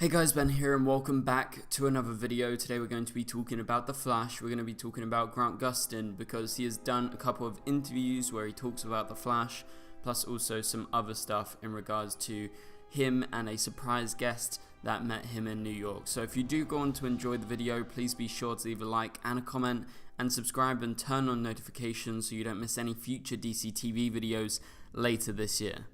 Hey guys, Ben here and welcome back to another video. Today we're going to be talking about The Flash. We're going to be talking about Grant Gustin because he has done a couple of interviews where he talks about The Flash, plus also some other stuff in regards to him and a surprise guest that met him in New York. So if you do go on to enjoy the video, please be sure to leave a like and a comment and subscribe and turn on notifications so you don't miss any future DCTV videos later this year.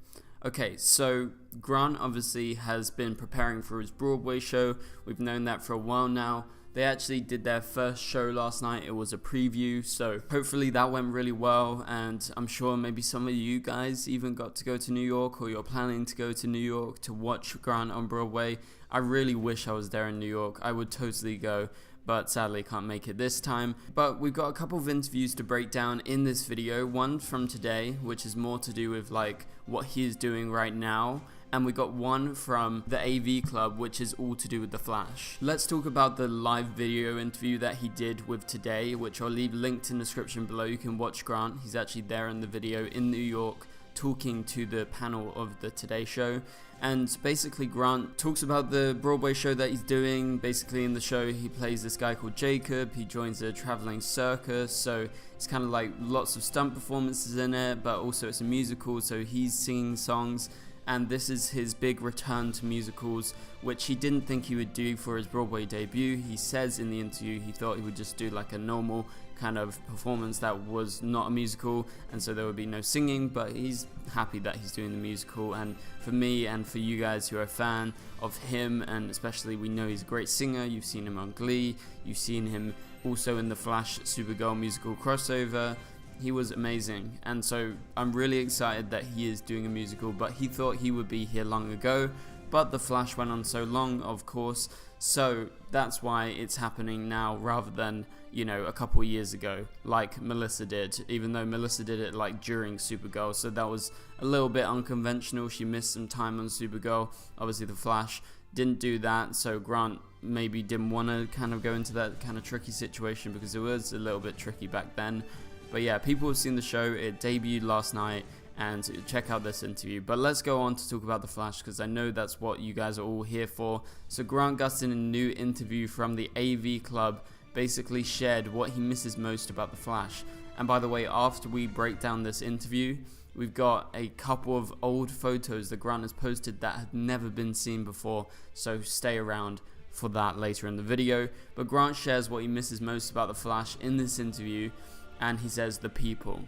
Okay, so Grant obviously has been preparing for his Broadway show. We've known that for a while now. They actually did their first show last night. It was a preview, so hopefully that went really well, and I'm sure maybe some of you guys even got to go to New York, or you're planning to go to New York to watch Grant on Broadway. I really wish I was there in New York. I would totally go, but sadly can't make it this time. But we've got a couple of interviews to break down in this video. One from today, which is more to do with like what he is doing right now, and we got one from the AV Club, which is all to do with The Flash. Let's talk about the live video interview that he did with Today, which I'll leave linked in the description below. You can watch Grant. He's actually there in the video in New York talking to the panel of the Today Show. And basically Grant talks about the Broadway show that he's doing. Basically in the show he plays this guy called Jacob. He joins a traveling circus, so it's kind of like lots of stunt performances in it, but also it's a musical, so he's singing songs. And this is his big return to musicals, which he didn't think he would do for his Broadway debut. He says in the interview he thought he would just do like a normal kind of performance that was not a musical, and so there would be no singing, but he's happy that he's doing the musical. And for me and for you guys who are a fan of him, and especially we know he's a great singer, you've seen him on Glee, you've seen him also in the Flash Supergirl musical crossover. He was amazing, and so I'm really excited that he is doing a musical, but he thought he would be here long ago, but The Flash went on so long, of course, so that's why it's happening now rather than, you know, a couple years ago like Melissa did, even though Melissa did it like during Supergirl, so that was a little bit unconventional. She missed some time on Supergirl. Obviously The Flash didn't do that, so Grant maybe didn't want to kind of go into that kind of tricky situation because it was a little bit tricky back then. But yeah, people have seen the show. It debuted last night, and check out this interview. But let's go on to talk about The Flash, because I know that's what you guys are all here for. So Grant Gustin, in a new interview from the AV Club, basically shared what he misses most about The Flash. And by the way, after we break down this interview, we've got a couple of old photos that Grant has posted that had never been seen before, so stay around for that later in the video. But Grant shares what he misses most about The Flash in this interview, and he says the people.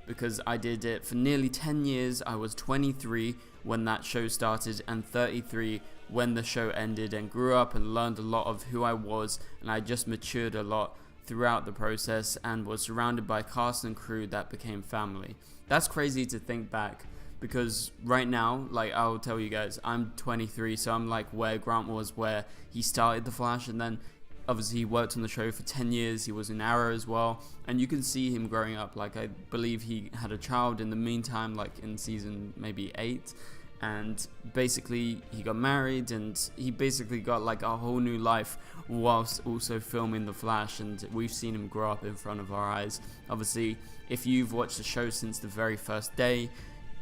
Because I did it for nearly 10 years. I was 23 when that show started and 33 when the show ended, and grew up and learned a lot of who I was, and I just matured a lot throughout the process and was surrounded by cast and crew that became family. That's crazy to think back, because right now, like, I'll tell you guys, I'm 23, so I'm like where Grant was where he started The Flash, and then obviously he worked on the show for 10 years, he was in Arrow as well, and you can see him growing up. Like, I believe he had a child in the meantime, like in season maybe 8, and basically he got married, and he basically got like a whole new life whilst also filming The Flash, and we've seen him grow up in front of our eyes. Obviously, if you've watched the show since the very first day,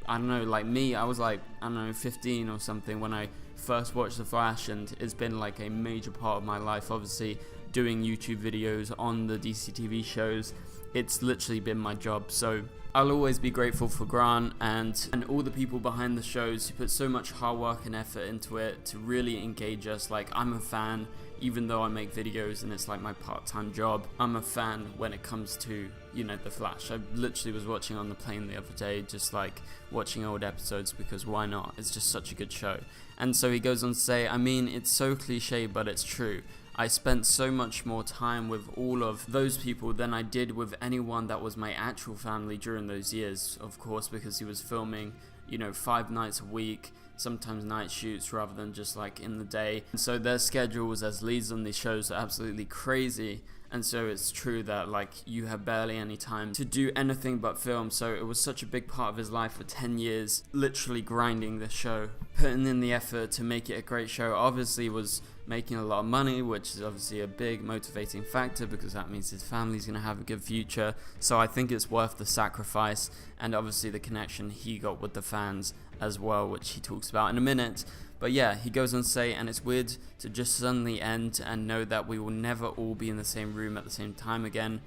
I don't know, like me, I was like, I don't know, 15 or something when I first watched The Flash, and it's been like a major part of my life. Obviously doing YouTube videos on the DCTV shows, it's literally been my job, so I'll always be grateful for Grant and all the people behind the shows who put so much hard work and effort into it to really engage us. Like, I'm a fan, even though I make videos and it's like my part-time job, I'm a fan when it comes to, you know, The Flash. I literally was watching on the plane the other day, just like watching old episodes, because why not? It's just such a good show. And so he goes on to say, I mean, it's so cliche, but it's true. I spent so much more time with all of those people than I did with anyone that was my actual family during those years, of course, because he was filming, you know, 5 nights a week, sometimes night shoots rather than just like in the day. And so their schedules as leads on these shows are absolutely crazy. And so it's true that like you have barely any time to do anything but film. So it was such a big part of his life for 10 years, literally grinding the show, putting in the effort to make it a great show. Obviously was making a lot of money, which is obviously a big motivating factor, because that means his family's going to have a good future. So I think it's worth the sacrifice, and obviously the connection he got with the fans as well, which he talks about in a minute. But yeah, he goes on to say, and it's weird to just suddenly end and know that we will never all be in the same room at the same time again.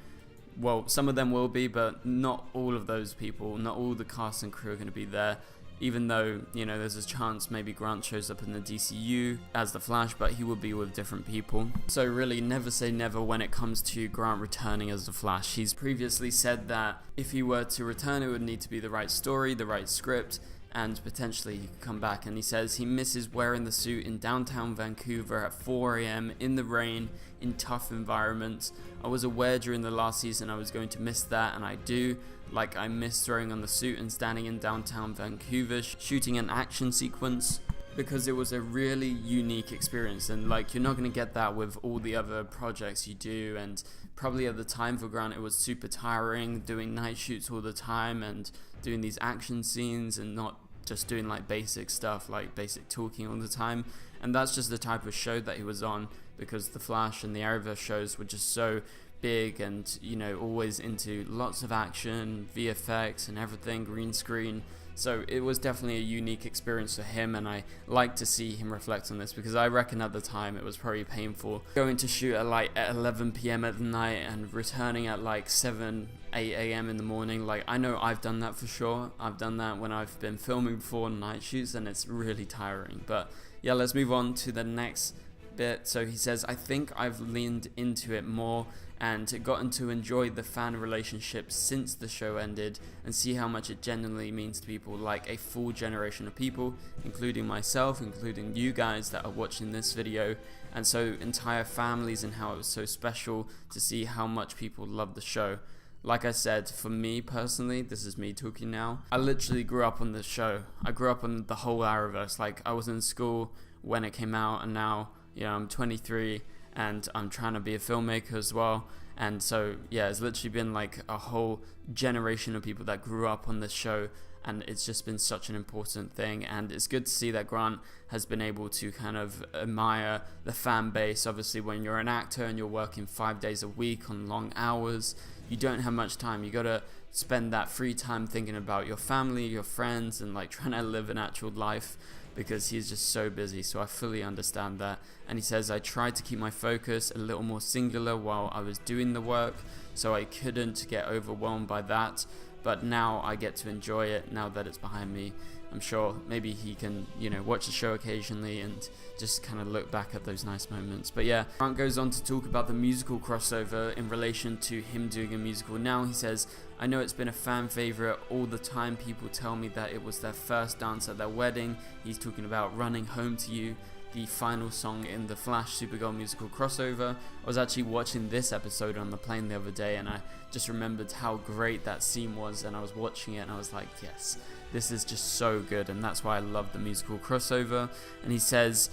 Well, some of them will be, but not all of those people, not all the cast and crew are going to be there. Even though, you know, there's a chance maybe Grant shows up in the DCEU as the Flash, but he will be with different people. So really, never say never when it comes to Grant returning as the Flash. He's previously said that if he were to return, it would need to be the right story, the right script, and potentially he could come back. And he says he misses wearing the suit in downtown Vancouver at 4 AM in the rain, in tough environments. I was aware during the last season I was going to miss that, and I do. Like, I miss throwing on the suit and standing in downtown Vancouver shooting an action sequence, because it was a really unique experience, and like, you're not going to get that with all the other projects you do. And probably at the time for Grant it was super tiring doing night shoots all the time and doing these action scenes and not just doing like basic stuff, like basic talking all the time. And that's just the type of show that he was on, because the Flash and the Arrowverse shows were just so big and, you know, always into lots of action, VFX and everything, green screen. So it was definitely a unique experience for him, and I like to see him reflect on this, because I reckon at the time it was probably painful going to shoot at like at 11 PM at the night and returning at like 7, 8 AM in the morning. Like, I know I've done that for sure. I've done that when I've been filming before night shoots, and it's really tiring. But yeah, let's move on to the next bit. So he says, I think I've leaned into it more and gotten to enjoy the fan relationship since the show ended, and see how much it genuinely means to people, like a full generation of people, including myself, including you guys that are watching this video, and so entire families, and how it was so special to see how much people love the show. Like I said, for me personally, this is me talking now, I literally grew up on this show. I grew up on the whole Arrowverse. Like, I was in school when it came out, and now, you know, I'm 23 and I'm trying to be a filmmaker as well. And so yeah, it's literally been like a whole generation of people that grew up on this show, and it's just been such an important thing. And it's good to see that Grant has been able to kind of admire the fan base. Obviously, when you're an actor and you're working 5 days a week on long hours, you don't have much time. You gotta spend that free time thinking about your family, your friends, and like trying to live an actual life, because he's just so busy. So I fully understand that. And he says, I tried to keep my focus a little more singular while I was doing the work, so I couldn't get overwhelmed by that, but now I get to enjoy it now that it's behind me. I'm sure maybe he can, you know, watch the show occasionally and just kind of look back at those nice moments. But yeah, Grant goes on to talk about the musical crossover in relation to him doing a musical now. He says, I know it's been a fan favorite all the time. People tell me that it was their first dance at their wedding. He's talking about Running Home to You, the final song in the Flash Supergirl musical crossover. I was actually watching this episode on the plane the other day, and I just remembered how great that scene was, and I was watching it and I was like, yes, this is just so good. And that's why I love the musical crossover. And he says,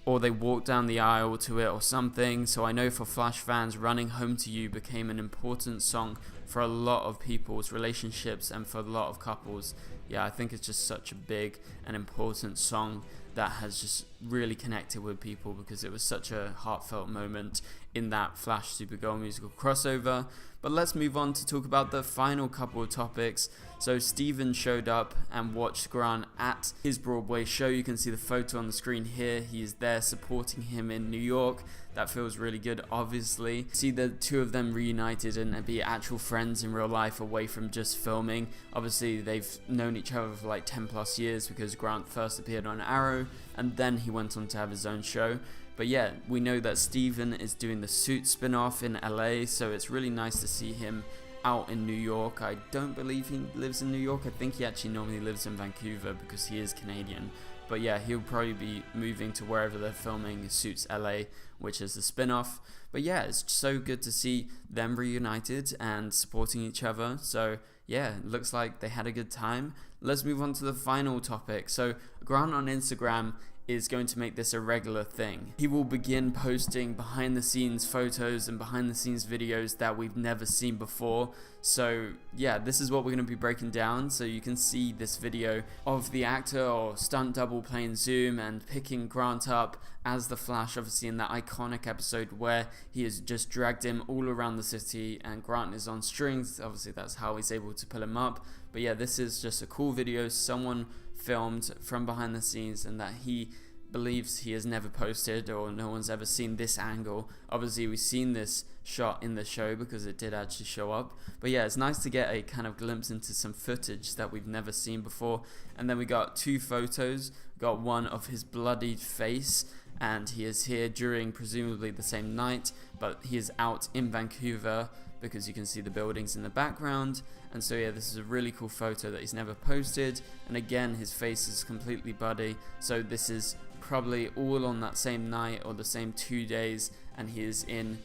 or they walk down the aisle to it or something. So I know for Flash fans, Running Home to You became an important song for a lot of people's relationships and for a lot of couples. Yeah, I think it's just such a big and important song that has just really connected with people, because it was such a heartfelt moment in that Flash Supergirl musical crossover. But let's move on to talk about the final couple of topics. So Steven showed up and watched Grant at his Broadway show. You can see the photo on the screen here. He is there supporting him in New York. That feels really good, obviously. See the two of them reunited and be actual friends in real life, away from just filming. Obviously, they've known each other for like 10 plus years, because Grant first appeared on Arrow and then he went on to have his own show. But yeah, we know that Steven is doing the Suit spin-off in LA, so it's really nice to see him out in New York. I don't believe he lives in New York. I think he actually normally lives in Vancouver, because he is Canadian. But yeah, he'll probably be moving to wherever they're filming Suits LA, which is the spin-off. But yeah, it's so good to see them reunited and supporting each other. So yeah, it looks like they had a good time. Let's move on to the final topic. So Grant on Instagram is going to make this a regular thing. He will begin posting behind the scenes photos and behind the scenes videos that we've never seen before. So yeah, this is what we're going to be breaking down. So you can see this video of the actor or stunt double playing Zoom and picking Grant up as the Flash, obviously in that iconic episode where he has just dragged him all around the city and Grant is on strings. Obviously that's how he's able to pull him up. But yeah, this is just a cool video someone filmed from behind the scenes, and that he believes he has never posted, or no one's ever seen this angle. Obviously we've seen this shot in the show because it did actually show up, but yeah, it's nice to get a kind of glimpse into some footage that we've never seen before. And then we got 2 photos. We got one of his bloodied face, and he is here during presumably the same night, but he is out in Vancouver because you can see the buildings in the background. And so yeah, this is a really cool photo that he's never posted, and again his face is completely bloody, so this is probably all on that same night or the same 2 days, and he is in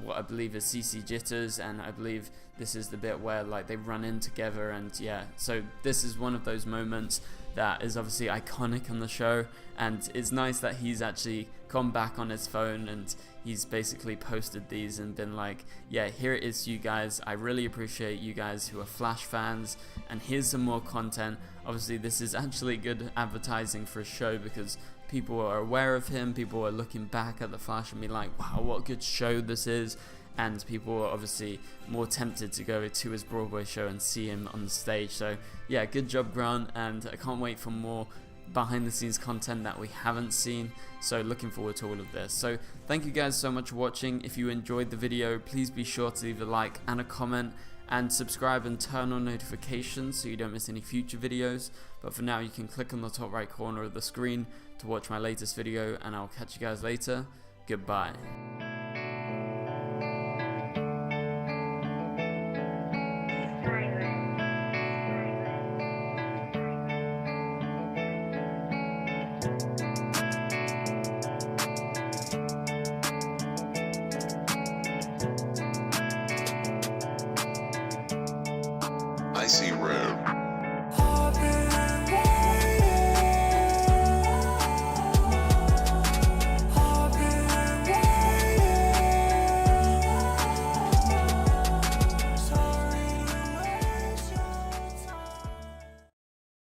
what I believe is CC Jitters, and I believe this is the bit where like they run in together. And yeah, so this is one of those moments that is obviously iconic on the show, and it's nice that he's actually gone back on his phone and he's basically posted these and been like, yeah, here it is, you guys, I really appreciate you guys who are Flash fans, and here's some more content. Obviously this is actually good advertising for a show because people are aware of him, people are looking back at the Flash and be like, wow, what a good show this is, and people are obviously more tempted to go to his Broadway show and see him on the stage. So yeah, good job, Grant, and I can't wait for more behind the scenes content that we haven't seen, so looking forward to all of this. So thank you guys so much for watching. If you enjoyed the video, please be sure to leave a like and a comment, and subscribe and turn on notifications so you don't miss any future videos. But for now, you can click on the top right corner of the screen to watch my latest video, and I'll catch you guys later. Goodbye. I see red.